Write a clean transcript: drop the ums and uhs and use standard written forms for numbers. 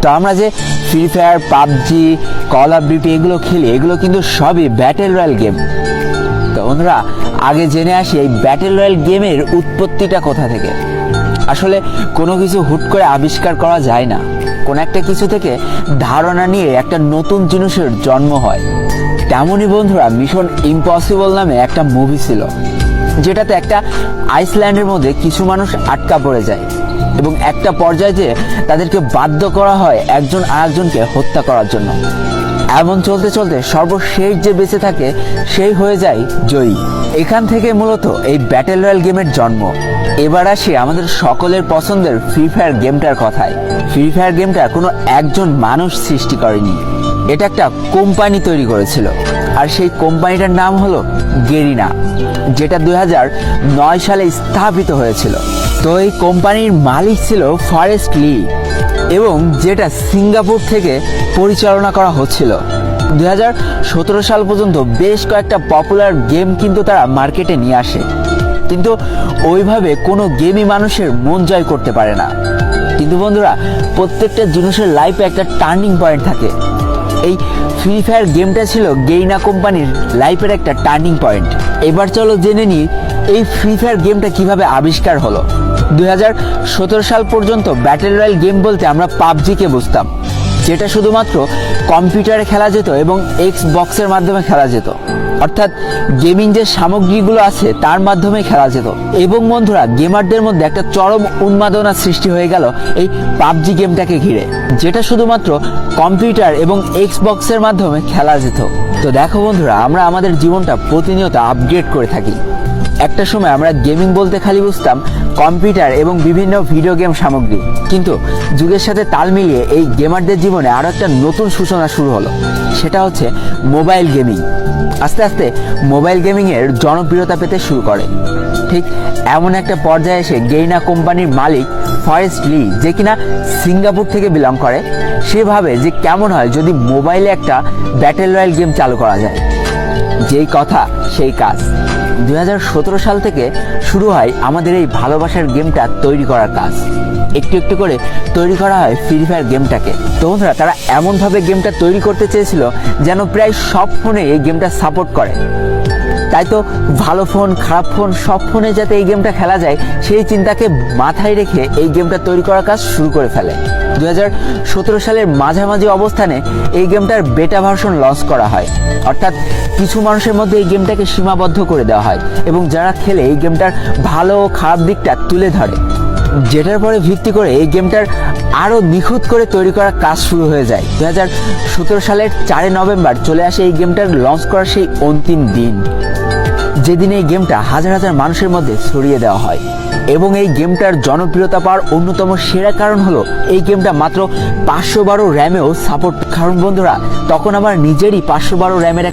তো আমরা যে free fire, PUBG, call of duty এগুলো খেলি, এগুলো কিন্তু সবই ব্যাটেল রয়্যাল গেম। তো বন্ধুরা, আগে জেনে আসি এই ব্যাটেল রয়্যাল গেমের উৎপত্তিটা কোথা থেকে। আসলে কোনো কিছু হুট করে আবিষ্কার করা যায় না, কোন একটা কিছু থেকে ধারণা নিয়ে একটা নতুন জিনিসের জন্ম হয়। তেমনই বন্ধুরা, মিশন ইম্পসিবল নামে একটা মুভি ছিল, যেটাতে একটা আইসল্যান্ডের মধ্যে কিছু মানুষ আটকা পড়ে যায় এবং একটা পর্যায়ে যে তাদেরকে বাধ্য করা হয় একজন আরেকজনকে হত্যা করার জন্য। এমন চলতে চলতে সর্বশেষ যে বেঁচে থাকে সেই হয়ে যায় জয়ী। এখান থেকে মূলত এই ব্যাটেল রয়্যাল গেমের জন্ম। এবার আসি আমাদের সকলের পছন্দের ফ্রি ফায়ার গেমটার কথায়। ফ্রি ফায়ার গেমটা কোনো একজন মানুষ সৃষ্টি করেনি, এটা একটা কোম্পানি তৈরি করেছিল, আর সেই কোম্পানিটার নাম হলো গেরিনা, যেটা 2009 সালে স্থাপিত হয়েছিল। তো এই কোম্পানির মালিক ছিল ফরেস্ট লি, এবং যেটা সিঙ্গাপুর থেকে পরিচালনা করা হচ্ছিল। 2017 সাল পর্যন্ত বেশ কয়েকটা পপুলার গেম কিন্তু তারা মার্কেটে নিয়ে আসে, কিন্তু ওইভাবে কোনো গেমই মানুষের মন জয় করতে পারে না। কিন্তু বন্ধুরা, প্রত্যেকটা জিনিসের লাইফে একটা টার্নিং পয়েন্ট থাকে। এই ফ্রি ফায়ার গেমটা ছিল গেরিনা কোম্পানির লাইফের একটা টার্নিং পয়েন্ট। এবার চলো জেনে নিই এই ফ্রি ফায়ার গেমটা কিভাবে আবিষ্কার হলো। 2017 সাল পর্যন্ত ব্যাটেল রয়্যাল গেম বলতে আমরা পাবজিকে বুঝতাম, যেটা শুধুমাত্র কম্পিউটারে খেলা যেত এবং এক্সবক্সের মাধ্যমে খেলা যেত, অর্থাৎ গেমিং যে সামগ্রীগুলো আছে তার মাধ্যমে খেলা যেত। এবং বন্ধুরা, গেমারদের মধ্যে একটা চরম উন্মাদনা সৃষ্টি হয়ে গেল এই পাবজি গেমটাকে ঘিরে, যেটা শুধুমাত্র কম্পিউটার এবং এক্সবক্সের মাধ্যমে খেলা যেত। তো দেখো বন্ধুরা, আমরা আমাদের জীবনটা প্রতিনিয়ত আপগ্রেড করে থাকি। একটা সময় আমরা গেমিং বলতে খালি বুঝতাম কম্পিউটার এবং বিভিন্ন ভিডিও গেম সামগ্রী, কিন্তু যুগের সাথে তাল মিলিয়ে এই গেমারদের জীবনে আরও একটা নতুন সূচনা শুরু হলো, সেটা হচ্ছে মোবাইল গেমিং। আস্তে আস্তে মোবাইল গেমিংয়ের জনপ্রিয়তা পেতে শুরু করে। ঠিক এমন একটা পর্যায়ে এসে গেরিনা কোম্পানির মালিক ফরেস্ট লি, যে কিনা সিঙ্গাপুর থেকে বিলং করে, সে ভাবে যে কেমন হয় যদি মোবাইলে একটা ব্যাটেল রয়্যাল গেম চালু করা যায়। যেই কথা সেই কাজ। 2017 সাল থেকে শুরু হয় আমাদের এই ভালোবাসার গেমটা তৈরি করার কাজ। একটু একটু করে তৈরি করা হয় ফ্রি ফায়ার গেমটাকে। তো বন্ধুরা, তারা এমনভাবে গেমটা তৈরি করতে চেয়েছিল যেন প্রায় সব ফোনে এই গেমটা সাপোর্ট করে। তাই তো ভালো ফোন, খারাপ ফোন, সব ফোনে যাতে এই গেমটা খেলা যায় সেই চিন্তাকে মাথায় রেখে এই গেমটা তৈরি করার কাজ শুরু করে ফেলে। 2017 সালের মাঝামাঝি অবস্থানে এই গেমটার বেটা ভার্সন লঞ্চ করা হয়, অর্থাৎ কিছু মানুষের মধ্যে এই গেমটাকে সীমাবদ্ধ করে দেওয়া হয় এবং যারা খেলে এই গেমটার ভালো ও খারাপ দিকটা তুলে ধরে, যেটার পরে ভিত্তি করে এই গেমটার আরও নিখুঁত করে তৈরি করার কাজ শুরু হয়ে যায়। 2017 সালের 4 নভেম্বর চলে আসে এই গেমটার লঞ্চ করার সেই অন্তিম দিন, যেদিন এই গেমটা হাজার হাজার মানুষের মধ্যে ছড়িয়ে দেওয়া হয়। এবং এই গেমটার জনপ্রিয়তা পাওয়ার অন্যতম সেরা কারণ হলো এই গেমটা মাত্র 512 র্যামেও সাপোর্ট। কারণ বন্ধুরা, তখন আমার নিজেরই 512 র্যামের